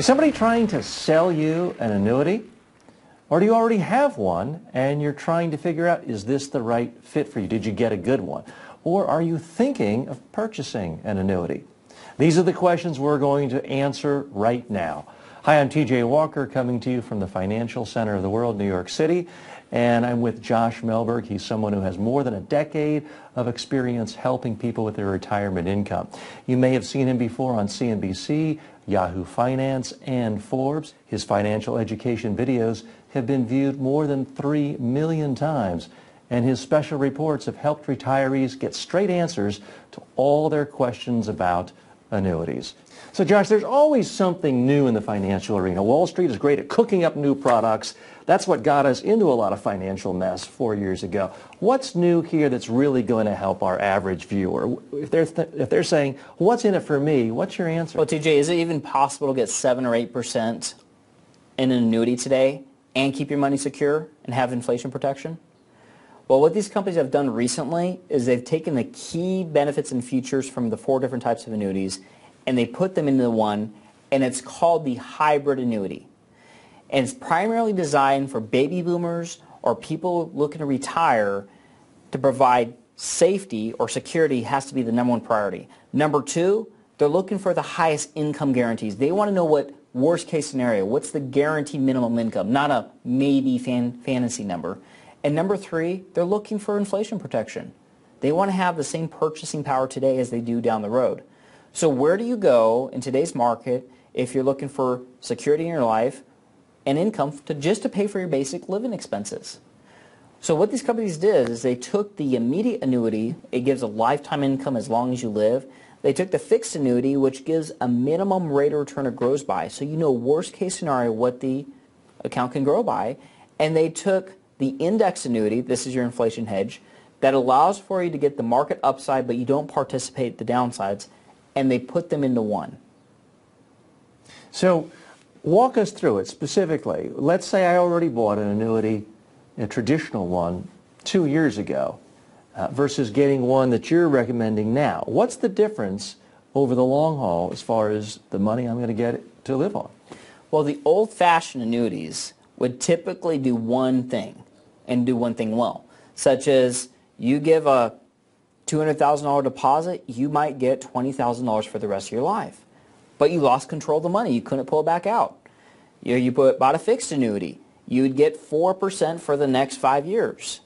Is somebody trying to sell you an annuity? Or do you already have one and you're trying to figure out, is this the right fit for you? Did you get a good one? Or are you thinking of purchasing an annuity? These are the questions we're going to answer right now. Hi, I'm TJ Walker, coming to you from the Financial Center of the World, New York City. And I'm with Josh Melberg. He's someone who has more than a decade of experience helping people with their retirement income. You may have seen him before on CNBC, Yahoo Finance, and Forbes. His financial education videos have been viewed more than 3 million times. And his special reports have helped retirees get straight answers to all their questions about annuities. So Josh, there's always something new in the financial arena. Wall Street is great at cooking up new products. That's what got us into a lot of financial mess 4 years ago. What's new here that's really going to help our average viewer? If they're saying, what's in it for me, what's your answer? Well, TJ, is it even possible to get 7 or 8% in an annuity today and keep your money secure and have inflation protection? Well, what these companies have done recently is they've taken the key benefits and features from the 4 different types of annuities and they put them into one, and it's called the hybrid annuity. And it's primarily designed for baby boomers or people looking to retire. To provide safety or security has to be the number 1 priority. Number 2, they're looking for the highest income guarantees. They want to know what worst case scenario, what's the guaranteed minimum income, not a maybe fantasy number. And number 3, they're looking for inflation protection. They want to have the same purchasing power today as they do down the road. So where do you go in today's market if you're looking for security in your life and income just to pay for your basic living expenses? So what these companies did is they took the immediate annuity, it gives a lifetime income as long as you live. They took the fixed annuity, which gives a minimum rate of return it grows by, so you know worst case scenario what the account can grow by. And they took the index annuity, this is your inflation hedge, that allows for you to get the market upside but you don't participate the downsides, and they put them into one. So walk us through it specifically. Let's say I already bought an annuity, a traditional one, 2 years ago versus getting one that you're recommending now. What's the difference over the long haul as far as the money I'm going to get to live on? Well, the old-fashioned annuities would typically do one thing and do one thing well, such as you give a $200,000 deposit, you might get $20,000 for the rest of your life. But you lost control of the money. You couldn't pull it back out. You bought a fixed annuity. You would get 4% for the next 5 years.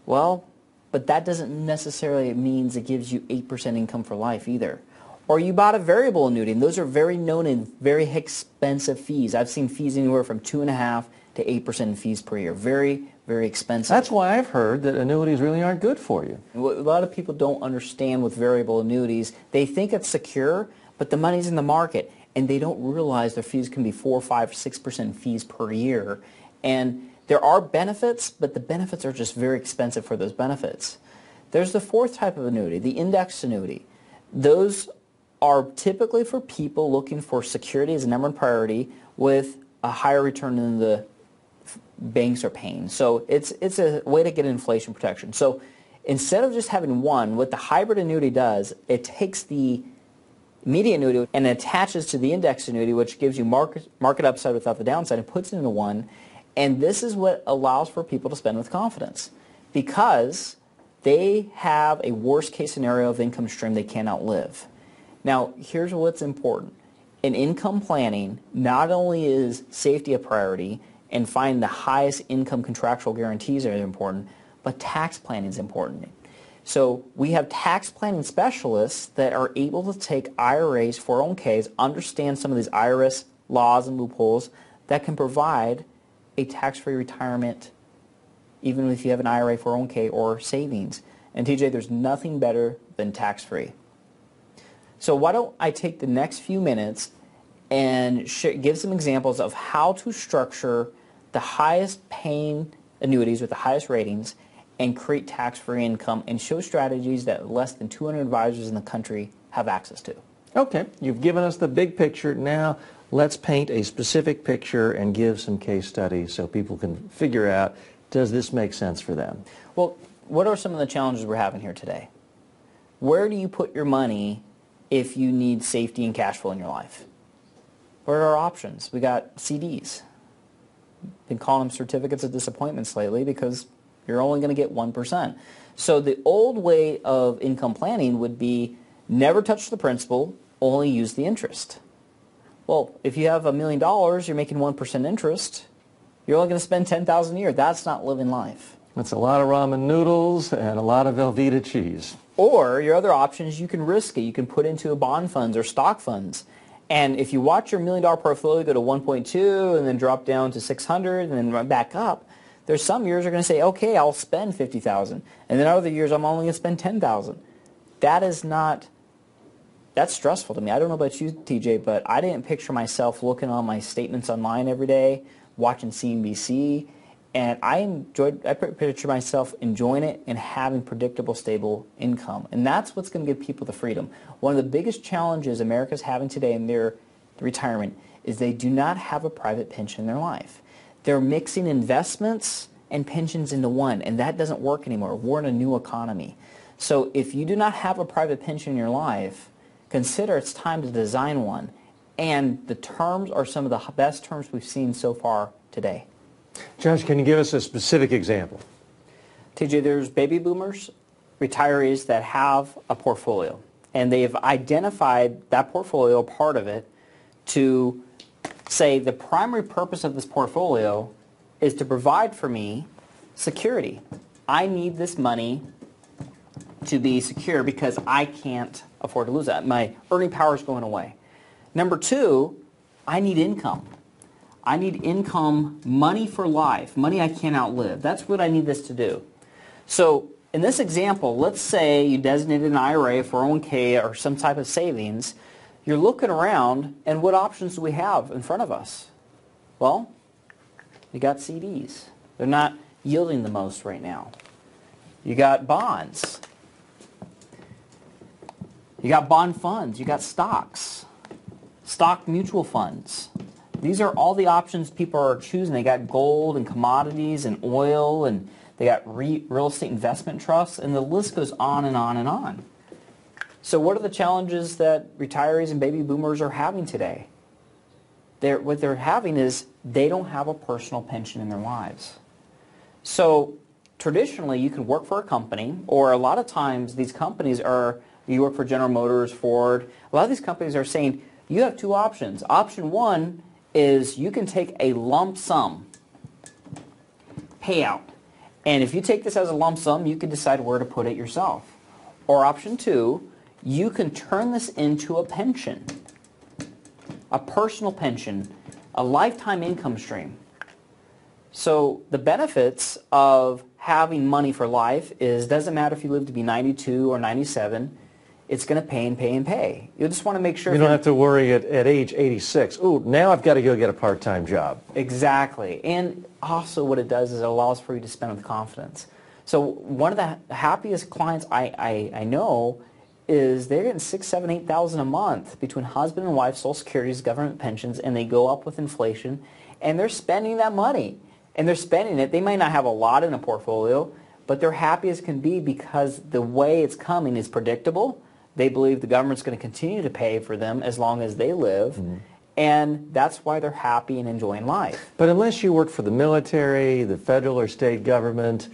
Well, but that doesn't necessarily mean it gives you 8% income for life either. Or you bought a variable annuity, and those are very known and very expensive fees. I've seen fees anywhere from 2.5% to 8% fees per year. Very, very expensive. That's why I've heard that annuities really aren't good for you. A lot of people don't understand with variable annuities. They think it's secure, but the money's in the market, and they don't realize their fees can be 4%, 5%, 6% fees per year. And there are benefits, but the benefits are just very expensive for those benefits. There's the 4th type of annuity, the indexed annuity. Those are typically for people looking for security as a number 1 priority with a higher return than the banks are paying. So it's a way to get inflation protection. So instead of just having one, what the hybrid annuity does, it takes the immediate annuity and attaches to the index annuity, which gives you market upside without the downside, and puts it into one. And this is what allows for people to spend with confidence, because they have a worst case scenario of income stream they can't outlive. Now, here's what's important. In income planning, not only is safety a priority and finding the highest income contractual guarantees are important, but tax planning is important. So we have tax planning specialists that are able to take IRAs, 401ks, understand some of these IRS laws and loopholes that can provide a tax-free retirement even if you have an IRA, 401k, or savings. And TJ, there's nothing better than tax-free. So why don't I take the next few minutes and give some examples of how to structure the highest paying annuities with the highest ratings and create tax-free income, and show strategies that less than 200 advisors in the country have access to. Okay, you've given us the big picture. Now let's paint a specific picture and give some case studies so people can figure out, does this make sense for them? Well, what are some of the challenges we're having here today? Where do you put your money if you need safety and cash flow in your life? What are our options? We got CDs. Been calling them certificates of disappointments lately because you're only going to get 1%. So the old way of income planning would be never touch the principal, only use the interest. Well, if you have $1 million, you're making 1% interest, you're only going to spend $10,000 a year. That's not living life. That's a lot of ramen noodles and a lot of Velveeta cheese. Or your other option is you can risk it. You can put into a bond funds or stock funds. And if you watch your $1 million portfolio go to 1.2 and then drop down to 600 and then run back up, there's some years you're going to say, okay, I'll spend 50,000. And then other years I'm only going to spend 10,000. That is not, that's stressful to me. I don't know about you, TJ, but I didn't picture myself looking on my statements online every day, watching CNBC, and I picture myself enjoying it and having predictable, stable income. And that's what's going to give people the freedom. One of the biggest challenges America's having today in their retirement is they do not have a private pension in their life. They're mixing investments and pensions into one, and that doesn't work anymore. We're in a new economy. So if you do not have a private pension in your life, consider it's time to design one. And the terms are some of the best terms we've seen so far today. Josh, can you give us a specific example? TJ, there's baby boomers, retirees that have a portfolio, and they've identified that portfolio, part of it, to say the primary purpose of this portfolio is to provide for me security. I need this money to be secure because I can't afford to lose that. My earning power is going away. Number two, I need income. I need income, money for life, money I can't outlive. That's what I need this to do. So in this example, let's say you designated an IRA, 401k, or some type of savings. You're looking around, and what options do we have in front of us? Well, you got CDs. They're not yielding the most right now. You got bonds. You got bond funds. You got stocks. Stock mutual funds. These are all the options people are choosing. They got gold and commodities and oil, and they got real estate investment trusts, and the list goes on and on and on. So what are the challenges that retirees and baby boomers are having today? What they're having is they don't have a personal pension in their lives. So traditionally, you can work for a company, or a lot of times these companies are, you work for General Motors, Ford. A lot of these companies are saying, you have two options. Option one is you can take a lump sum payout. And if you take this as a lump sum, you can decide where to put it yourself. Or option two, you can turn this into a pension, a personal pension, a lifetime income stream. So the benefits of having money for life is, doesn't matter if you live to be 92 or 97, it's going to pay and pay and pay. You just want to make sure you don't have to worry at age 86. Ooh, now I've got to go get a part-time job. Exactly. And also what it does is it allows for you to spend with confidence. So one of the happiest clients I know is they're getting $6,000, $7,000, $8,000 a month between husband and wife, Social Security's, government pensions, and they go up with inflation, and they're spending that money. And they're spending it. They might not have a lot in a portfolio, but they're happy as can be because the way it's coming is predictable. They believe the government's going to continue to pay for them as long as they live, and that's why they're happy and enjoying life. But unless you work for the military, the federal or state government,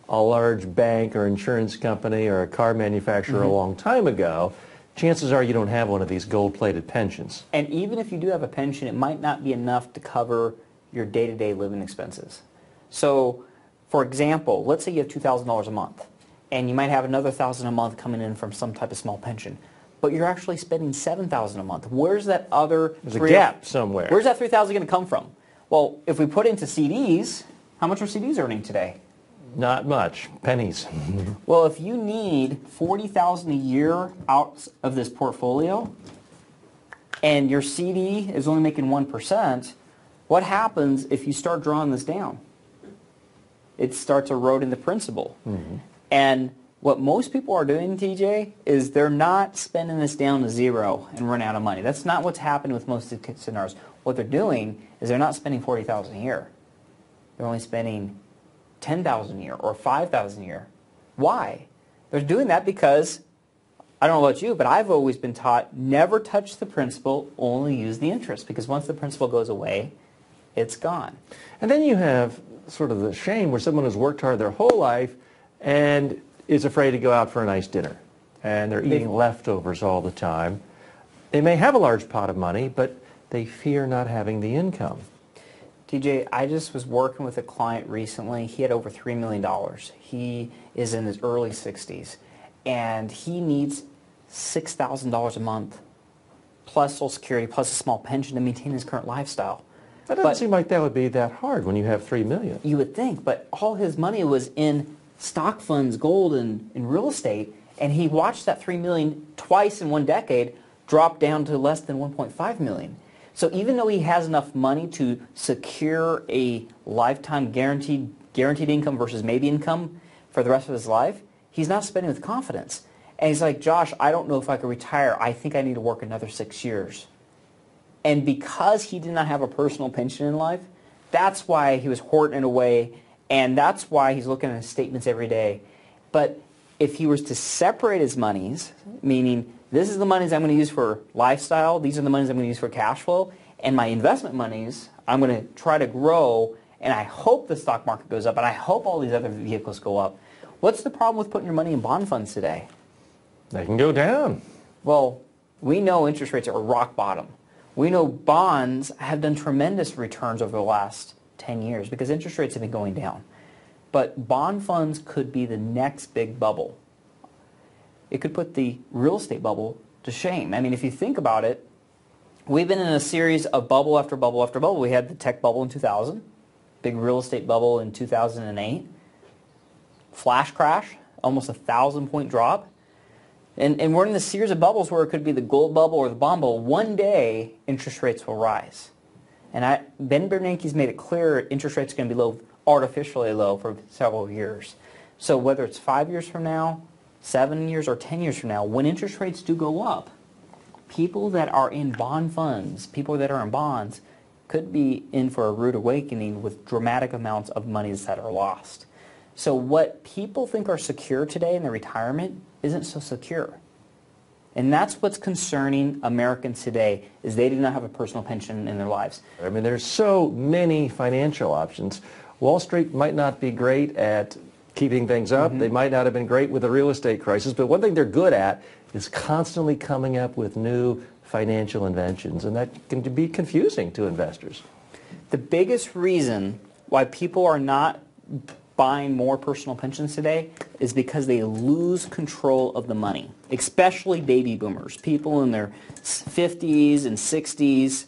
a large bank or insurance company or a car manufacturer a long time ago, chances are you don't have one of these gold-plated pensions. And even if you do have a pension, it might not be enough to cover your day-to-day living expenses. So, for example, let's say you have $2,000 a month, and you might have another $1,000 a month coming in from some type of small pension, but you're actually spending $7,000 a month. Where's that other? There's a gap somewhere. Where's that $3,000 going to come from? Well, if we put into CDs, how much are CDs earning today? Not much. Pennies. Well, if you need $40,000 a year out of this portfolio, and your CD is only making 1%, what happens if you start drawing this down? It starts eroding the principal. And what most people are doing, TJ, is they're not spending this down to zero and run out of money. That's not what's happening with most of the scenarios. What they're doing is they're not spending $40,000 a year. They're only spending $10,000 a year or $5,000 a year. Why? They're doing that because I don't know about you, but I've always been taught never touch the principal, only use the interest, because once the principal goes away, it's gone. And then you have sort of the shame where someone has worked hard their whole life and is afraid to go out for a nice dinner. And they're eating leftovers all the time. They may have a large pot of money, but they fear not having the income. TJ, I just was working with a client recently. He had over $3 million. He is in his early 60s, and he needs $6,000 a month, plus Social Security, plus a small pension to maintain his current lifestyle. That doesn't seem like that would be that hard when you have $3 million. You would think, but all his money was in stock funds, gold, and real estate, and he watched that $3 million twice in one decade drop down to less than $1.5 million. So even though he has enough money to secure a lifetime guaranteed income versus maybe income for the rest of his life, he's not spending with confidence. And he's like, Josh, I don't know if I could retire. I think I need to work another 6 years. And because he did not have a personal pension in life, that's why he was hoarding it away, and that's why he's looking at his statements every day. But if he was to separate his monies, meaning this is the monies I'm going to use for lifestyle, these are the monies I'm going to use for cash flow, and my investment monies I'm going to try to grow, and I hope the stock market goes up, and I hope all these other vehicles go up. What's the problem with putting your money in bond funds today? They can go down. Well, we know interest rates are rock bottom. We know bonds have done tremendous returns over the last 10 years because interest rates have been going down. But bond funds could be the next big bubble. It could put the real estate bubble to shame. I mean, if you think about it, we've been in a series of bubble after bubble after bubble. We had the tech bubble in 2000, big real estate bubble in 2008, flash crash, almost 1,000-point drop. And we're in a series of bubbles where it could be the gold bubble or the bond bubble. One day, interest rates will rise. And Ben Bernanke's made it clear interest rates are going to be low, artificially low for several years. So whether it's 5 years from now, 7 years, or 10 years from now, when interest rates do go up, people that are in bond funds, people that are in bonds, could be in for a rude awakening with dramatic amounts of monies that are lost. So what people think are secure today in their retirement isn't so secure. And that's what's concerning Americans today, is they do not have a personal pension in their lives. I mean, there's so many financial options. Wall Street might not be great at keeping things up. They might not have been great with the real estate crisis, but one thing they're good at is constantly coming up with new financial inventions, and that can be confusing to investors. The biggest reason why people are not buying more personal pensions today is because they lose control of the money, especially baby boomers, people in their 50s and 60s.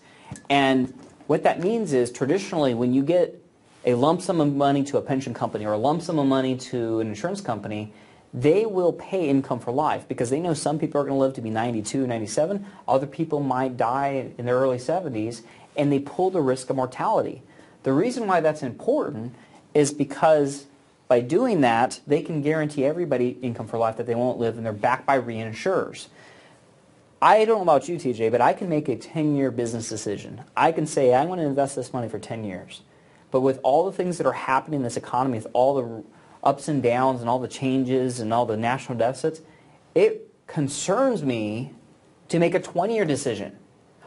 And what that means is traditionally when you get a lump sum of money to a pension company or a lump sum of money to an insurance company, they will pay income for life because they know some people are going to live to be 92, 97. Other people might die in their early 70s, and they pull the risk of mortality. The reason why that's important is because by doing that, they can guarantee everybody income for life that they won't live, and they're backed by reinsurers. I don't know about you, TJ, but I can make a 10-year business decision. I can say, I'm going to invest this money for 10 years. But with all the things that are happening in this economy, with all the ups and downs and all the changes and all the national deficits, it concerns me to make a 20-year decision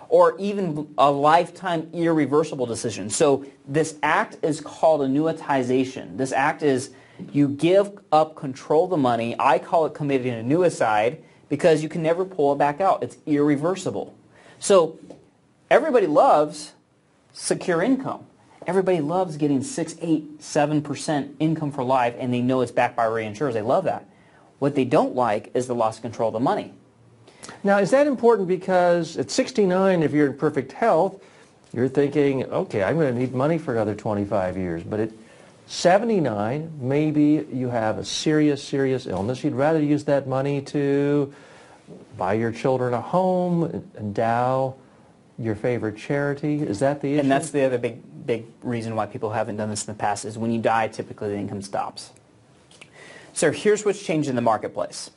or even a lifetime irreversible decision. So this act is called annuitization. This act is you give up control of the money. I call it committing an annuicide because you can never pull it back out. It's irreversible. So everybody loves secure income. Everybody loves getting 6, 8, 7% income for life, and they know it's backed by reinsurers. They love that. What they don't like is the loss of control of the money. Now, is that important because at 69, if you're in perfect health, you're thinking, okay, I'm going to need money for another 25 years. But at 79, maybe you have a serious, serious illness. You'd rather use that money to buy your children a home, endow your favorite charity. Is that the issue? And that's the other big reason why people haven't done this in the past is when you die, typically the income stops. So here's what's changed in the marketplace.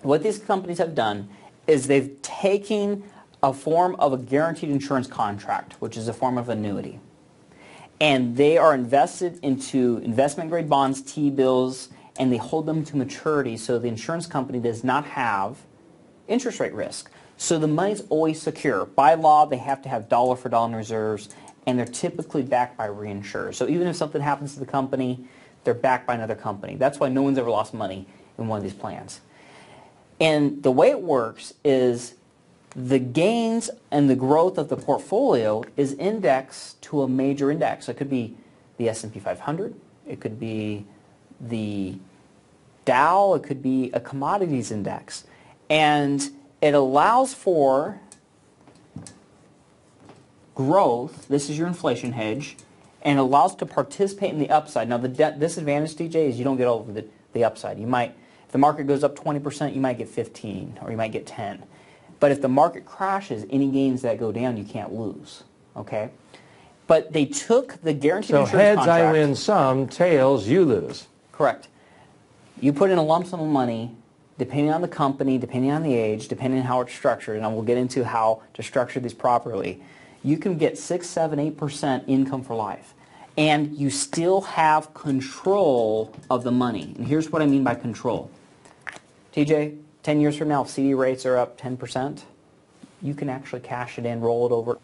What these companies have done is they've taken a form of a guaranteed insurance contract, which is a form of annuity, and they are invested into investment-grade bonds, T-bills, and they hold them to maturity so the insurance company does not have interest rate risk. So the money's always secure. By law, they have to have dollar for dollar reserves, and they're typically backed by reinsurers. So even if something happens to the company, they're backed by another company. That's why no one's ever lost money in one of these plans. And the way it works is the gains and the growth of the portfolio is indexed to a major index. So it could be the S&P 500, it could be the Dow, it could be a commodities index. And it allows for growth. This is your inflation hedge, and it allows to participate in the upside. Now, the disadvantage, DJ, is you don't get over the upside. You might, if the market goes up 20%, you might get 15, or you might get 10. But if the market crashes, any gains that go down, you can't lose. Okay? But they took the guaranteed insurance contract. So heads I win some, tails you lose. Correct. You put in a lump sum of money, depending on the company, depending on the age, depending on how it's structured, and I will get into how to structure these properly, you can get 6, 7, 8% income for life. And you still have control of the money. And here's what I mean by control. TJ, 10 years from now, if CD rates are up 10%, you can actually cash it in, roll it over,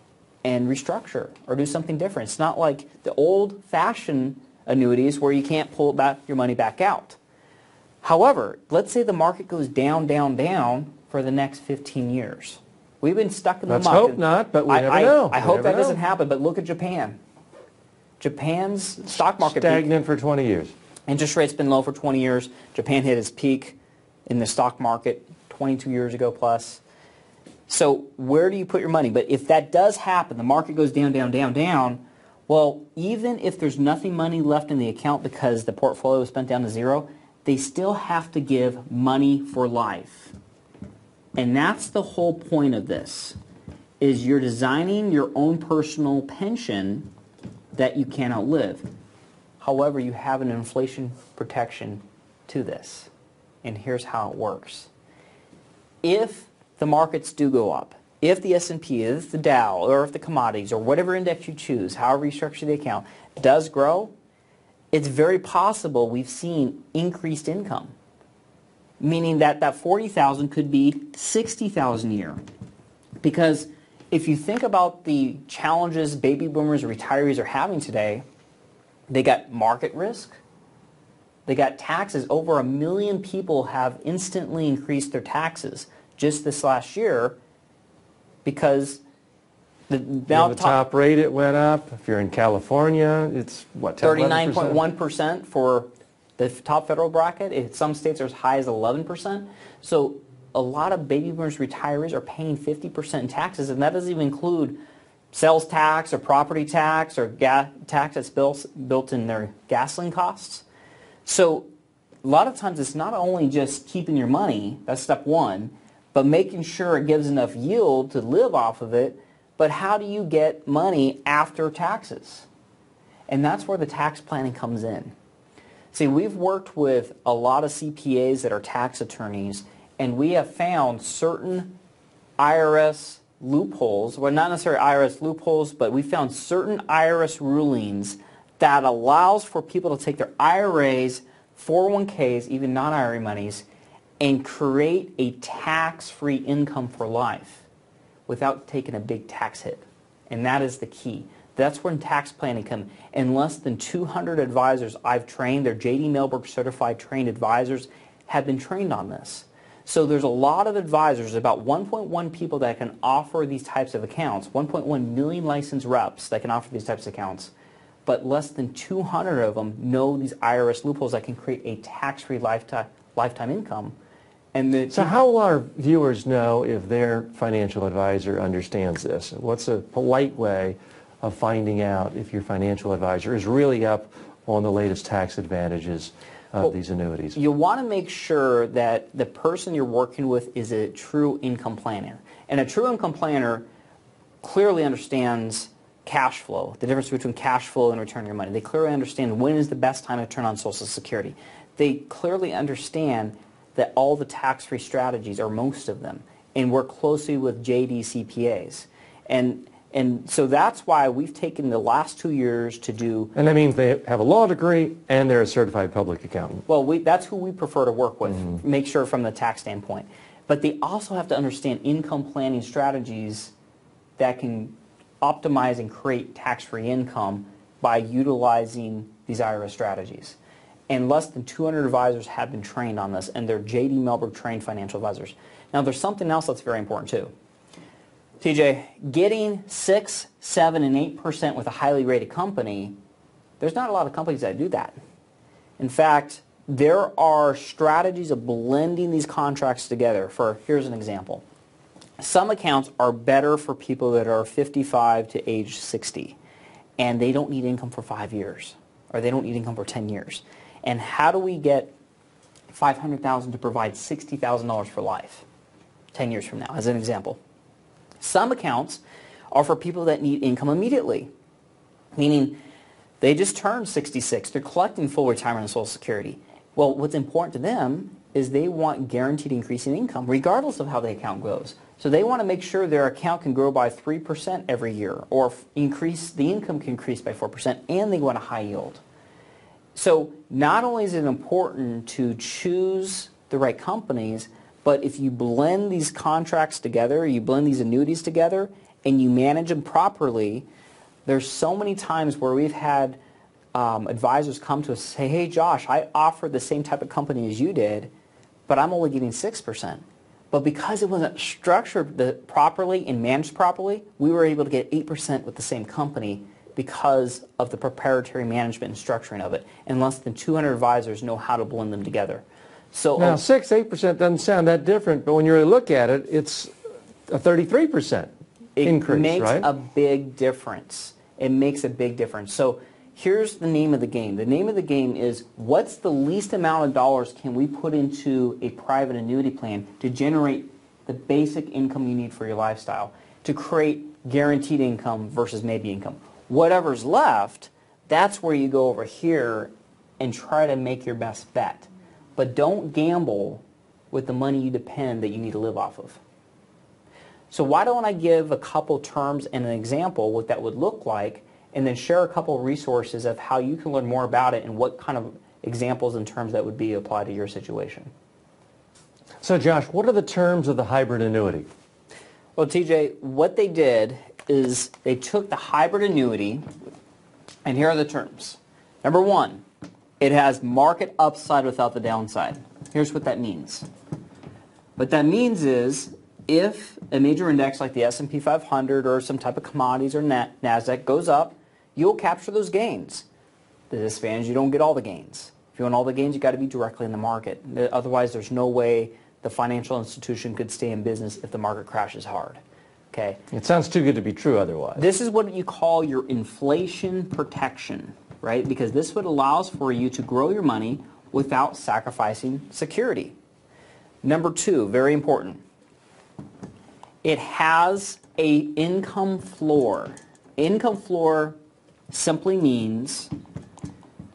and restructure or do something different. It's not like the old-fashioned annuities where you can't pull your money back out. However, let's say the market goes down, down, down for the next 15 years. We've been stuck in the muck. Let's hope not, but we never know. I hope that doesn't happen, but look at Japan. Japan's stock market stagnant for 20 years. Interest rate's been low for 20 years. Japan hit its peak in the stock market 22 years ago plus. So where do you put your money? But if that does happen, the market goes down, down, down, down, well, even if there's nothing money left in the account because the portfolio was spent down to zero, they still have to give money for life. And that's the whole point of this, is you're designing your own personal pension that you can't outlive. However, you have an inflation protection to this. And here's how it works. If the markets do go up, if the S&P, if the Dow, or if the commodities, or whatever index you choose, however you structure the account, does grow, it's very possible we've seen increased income, meaning that that $40,000 could be $60,000 a year. Because if you think about the challenges baby boomers or retirees are having today, they got market risk, they got taxes. Over 1 million people have instantly increased their taxes just this last year because the top rate it went up. If you're in California, it's what, 39.1% for the top federal bracket. In some states are as high as 11%. So a lot of baby boomers retirees are paying 50% in taxes, and that doesn't even include sales tax or property tax or tax that's built in their gasoline costs. So a lot of times it's not only just keeping your money, that's step one, but making sure it gives enough yield to live off of it. But how do you get money after taxes? And that's where the tax planning comes in. See, we've worked with a lot of CPAs that are tax attorneys, and we have found certain IRS loopholes, well, not necessarily IRS loopholes, but we found certain IRS rulings that allows for people to take their IRAs, 401ks, even non-IRA monies, and create a tax-free income for life without taking a big tax hit. And that is the key. That's when tax planning comes. And less than 200 advisors I've trained, they're J.D. Mellberg certified trained advisors, have been trained on this. So there's a lot of advisors, about 1.1 people that can offer these types of accounts, 1.1 million licensed reps that can offer these types of accounts, but less than 200 of them know these IRS loopholes that can create a tax-free lifetime income. And so how will our viewers know if their financial advisor understands this? What's a polite way of finding out if your financial advisor is really up on the latest tax advantages of these annuities? You want to make sure that the person you're working with is a true income planner. And a true income planner clearly understands cash flow, the difference between cash flow and return your money. They clearly understand when is the best time to turn on Social Security. They clearly understand that all the tax-free strategies, or most of them, and work closely with JD CPAs. And so that's why we've taken the last 2 years to do... And that means they have a law degree and they're a certified public accountant. Well, that's who we prefer to work with, make sure from the tax standpoint. But they also have to understand income planning strategies that can optimize and create tax-free income by utilizing these IRA strategies. And less than 200 advisors have been trained on this, and they're J.D. Mellberg trained financial advisors. Now, there's something else that's very important too. TJ, getting 6, 7, and 8% with a highly rated company, there's not a lot of companies that do that. In fact, there are strategies of blending these contracts together. Here's an example. Some accounts are better for people that are 55 to age 60, and they don't need income for 5 years, or they don't need income for 10 years. And how do we get $500,000 to provide $60,000 for life 10 years from now, as an example? Some accounts are for people that need income immediately, meaning they just turned 66. They're collecting full retirement and Social Security. Well, what's important to them is they want guaranteed increase in income, regardless of how the account grows. So they want to make sure their account can grow by 3% every year, or the income can increase by 4%, and they want a high yield. So not only is it important to choose the right companies, but if you blend these contracts together, you blend these annuities together, and you manage them properly, there's so many times where we've had advisors come to us and say, hey, Josh, I offered the same type of company as you did, but I'm only getting 6%. But because it wasn't structured properly and managed properly, we were able to get 8% with the same company because of the proprietary management and structuring of it. And less than 200 advisors know how to blend them together. So now, 6, 8% doesn't sound that different, but when you really look at it, it's a 33% increase, it makes right? a big difference. It makes a big difference. So here's the name of the game. The name of the game is, what's the least amount of dollars can we put into a private annuity plan to generate the basic income you need for your lifestyle, to create guaranteed income versus maybe income. Whatever's left, that's where you go over here and try to make your best bet. But don't gamble with the money you depend that you need to live off of. So why don't I give a couple terms and an example what that would look like, and then share a couple resources of how you can learn more about it and what kind of examples and terms that would be applied to your situation. So Josh, what are the terms of the hybrid annuity? Well, TJ, what they did is they took the hybrid annuity, and here are the terms. Number one, it has market upside without the downside. Here's what that means. What that means is, if a major index like the S&P 500 or some type of commodities or NASDAQ goes up, you'll capture those gains. The disadvantage, you don't get all the gains. If you want all the gains, you got to be directly in the market. Otherwise, there's no way the financial institution could stay in business if the market crashes hard. Okay? It sounds too good to be true otherwise. This is what you call your inflation protection, right? Because this is what allows for you to grow your money without sacrificing security. Number two, very important. It has a income floor. Income floor simply means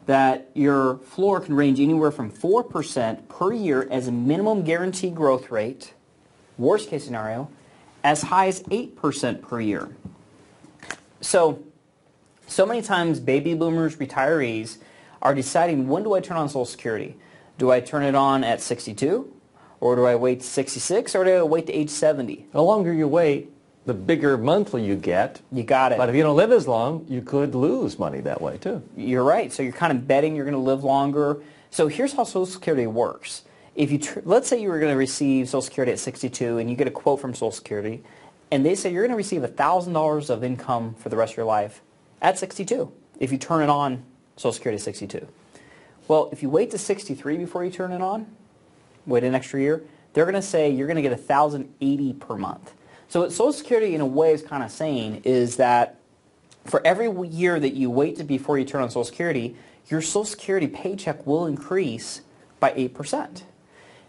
that your floor can range anywhere from 4% per year as a minimum guaranteed growth rate, worst case scenario, as high as 8% per year. So many times baby boomers, retirees are deciding, when do I turn on Social Security? Do I turn it on at 62? Or do I wait to 66, or do I wait to age 70? The longer you wait, the bigger monthly you get. You got it. But if you don't live as long, you could lose money that way too. You're right. So you're kind of betting you're going to live longer. So here's how Social Security works. If you let's say you were going to receive Social Security at 62, and you get a quote from Social Security, and they say you're going to receive $1,000 of income for the rest of your life at 62 if you turn it on Social Security at 62. Well, if you wait to 63 before you turn it on, wait an extra year, they're going to say you're going to get $1,080 per month. So what Social Security, in a way, is kind of saying is that for every year that you wait before you turn on Social Security, your Social Security paycheck will increase by 8%.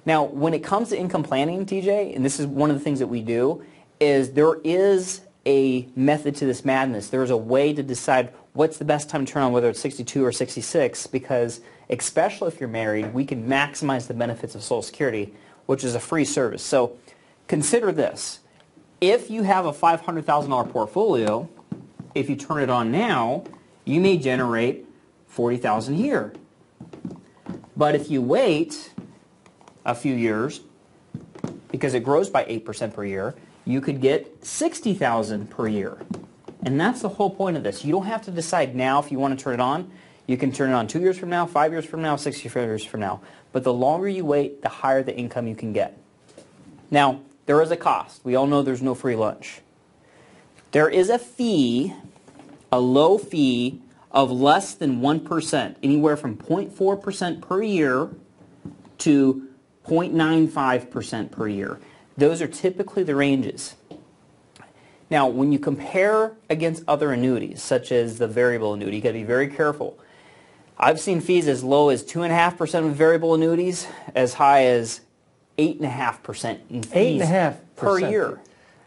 Now, when it comes to income planning, TJ, and this is one of the things that we do, is there is a method to this madness. There's a way to decide what's the best time to turn on, whether it's 62 or 66, because especially if you're married, we can maximize the benefits of Social Security, which is a free service. So consider this. If you have a $500,000 portfolio, if you turn it on now, you may generate $40,000 a year. But if you wait a few years, because it grows by 8% per year, you could get $60,000 per year. And that's the whole point of this. You don't have to decide now if you want to turn it on. You can turn it on 2 years from now, 5 years from now, 6 years from now. But the longer you wait, the higher the income you can get. Now, there is a cost. We all know there's no free lunch. There is a fee, a low fee of less than 1%, anywhere from 0.4% per year to 0.95% per year. Those are typically the ranges. Now, when you compare against other annuities, such as the variable annuity, you've got to be very careful. I've seen fees as low as 2.5% with variable annuities, as high as 8.5% in fees 8.5% per year.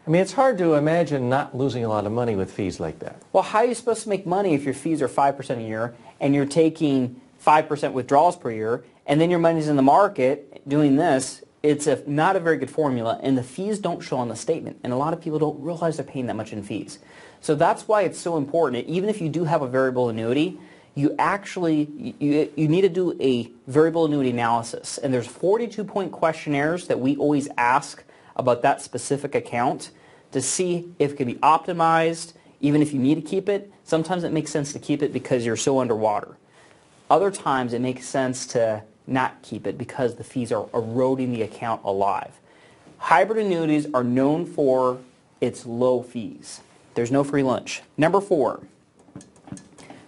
I mean, it's hard to imagine not losing a lot of money with fees like that. Well, how are you supposed to make money if your fees are 5% a year and you're taking 5% withdrawals per year, and then your money's in the market doing this? It's not a very good formula, and the fees don't show on the statement, and a lot of people don't realize they're paying that much in fees. So that's why it's so important. Even if you do have a variable annuity, you need to do a variable annuity analysis, and there's 42-point questionnaires that we always ask about that specific account to see if it can be optimized, even if you need to keep it. Sometimes it makes sense to keep it because you're so underwater. Other times it makes sense to not keep it because the fees are eroding the account alive. Hybrid annuities are known for its low fees. There's no free lunch. Number 4,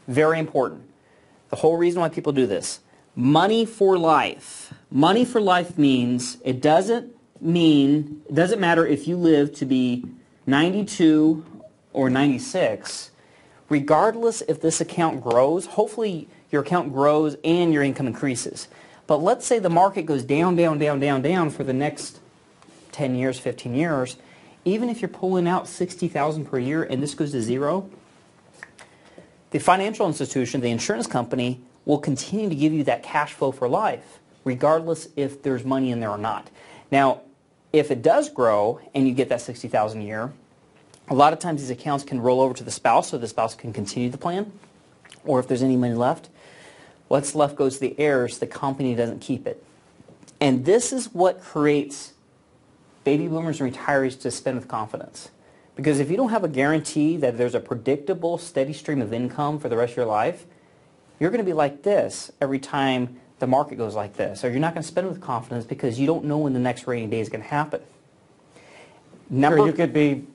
very important. The whole reason why people do this, money for life. Money for life means it doesn't matter if you live to be 92 or 96, regardless if this account grows. Hopefully your account grows and your income increases. But let's say the market goes down, down, down, down, down for the next 10 years, 15 years. Even if you're pulling out $60,000 per year and this goes to zero, the financial institution, the insurance company, will continue to give you that cash flow for life, regardless if there's money in there or not. Now, if it does grow and you get that $60,000 a year, a lot of times these accounts can roll over to the spouse so the spouse can continue the plan. Or if there's any money left, what's left goes to the heirs, the company doesn't keep it. And this is what creates baby boomers and retirees to spend with confidence. Because if you don't have a guarantee that there's a predictable, steady stream of income for the rest of your life, you're going to be like this every time the market goes like this. Or you're not going to spend with confidence because you don't know when the next rainy day is going to happen. Sure, you could be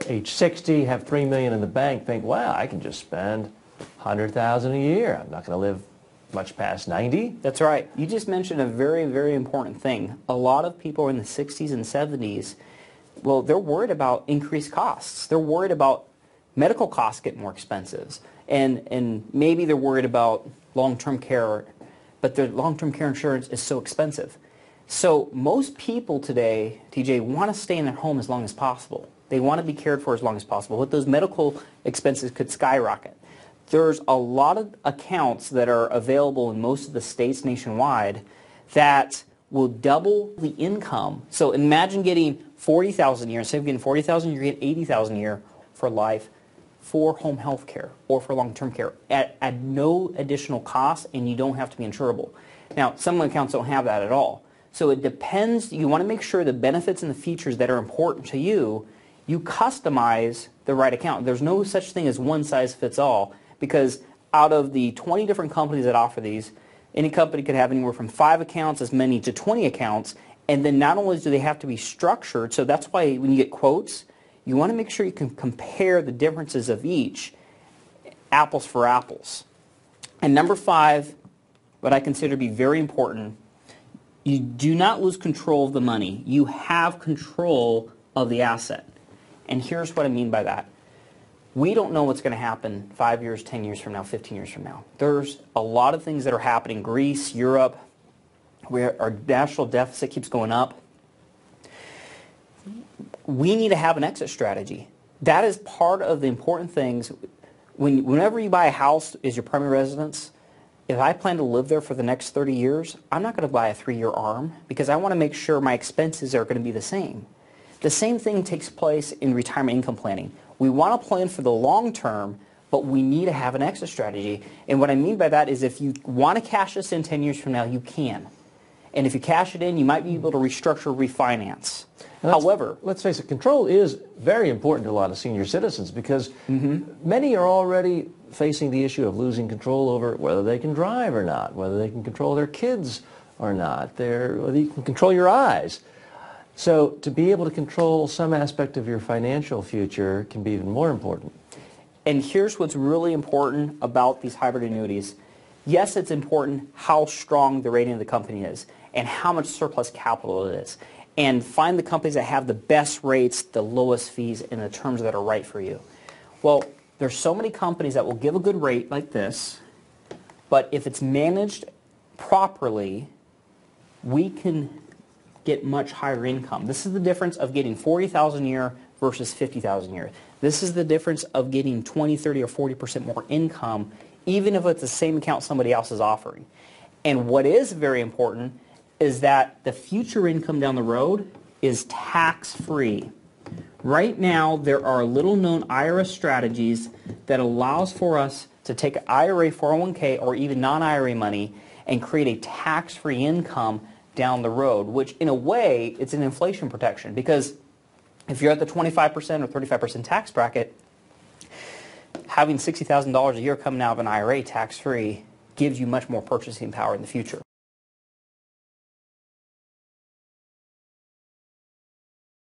age 60, have $3 million in the bank, think, wow, I can just spend $100,000 a year. I'm not going to live much past 90. That's right. You just mentioned a very, very important thing. A lot of people in the 60s and 70s, well, they're worried about increased costs. They're worried about medical costs getting more expensive. And maybe they're worried about long-term care, but their long-term care insurance is so expensive. So most people today, TJ, want to stay in their home as long as possible. They want to be cared for as long as possible. But those medical expenses could skyrocket. There's a lot of accounts that are available in most of the states nationwide that will double the income. So imagine getting $40,000 a year. Instead of getting $40,000, you're getting $80,000 a year for life, for home health care, or for long-term care at no additional cost, and you don't have to be insurable. Now, some accounts don't have that at all. So it depends. You want to make sure the benefits and the features that are important to you, you customize the right account. There's no such thing as one size fits all, because out of the 20 different companies that offer these, any company could have anywhere from 5 accounts, as many to 20 accounts, and then not only do they have to be structured, so that's why when you get quotes, you want to make sure you can compare the differences of each, apples for apples. And number 5, what I consider to be very important, you do not lose control of the money. You have control of the asset. And here's what I mean by that. We don't know what's going to happen 5 years, 10 years from now, 15 years from now. There's a lot of things that are happening. Greece, Europe, where our national deficit keeps going up. We need to have an exit strategy. That is part of the important things. Whenever you buy a house as your primary residence, if I plan to live there for the next 30 years, I'm not going to buy a 3-year ARM because I want to make sure my expenses are going to be the same. The same thing takes place in retirement income planning. We want to plan for the long term, but we need to have an exit strategy. And what I mean by that is if you want to cash this in 10 years from now, you can. And if you cash it in, you might be able to restructure, refinance. However, let's face it, control is very important to a lot of senior citizens because many are already facing the issue of losing control over whether they can drive or not, whether they can control their kids or not, whether you can control your eyes. So to be able to control some aspect of your financial future can be even more important. And here's what's really important about these hybrid annuities. Yes, it's important how strong the rating of the company is and how much surplus capital it is. And find the companies that have the best rates, the lowest fees, and the terms that are right for you. Well, there's so many companies that will give a good rate like this, but if it's managed properly, we can get much higher income. This is the difference of getting $40,000 a year versus $50,000 a year. This is the difference of getting 20, 30, or 40% more income, even if it's the same account somebody else is offering. And what is very important is that the future income down the road is tax-free. Right now, there are little-known IRA strategies that allows for us to take an IRA, 401k, or even non-IRA money and create a tax-free income down the road, which in a way, it's an inflation protection because if you're at the 25% or 35% tax bracket, having $60,000 a year coming out of an IRA tax-free gives you much more purchasing power in the future.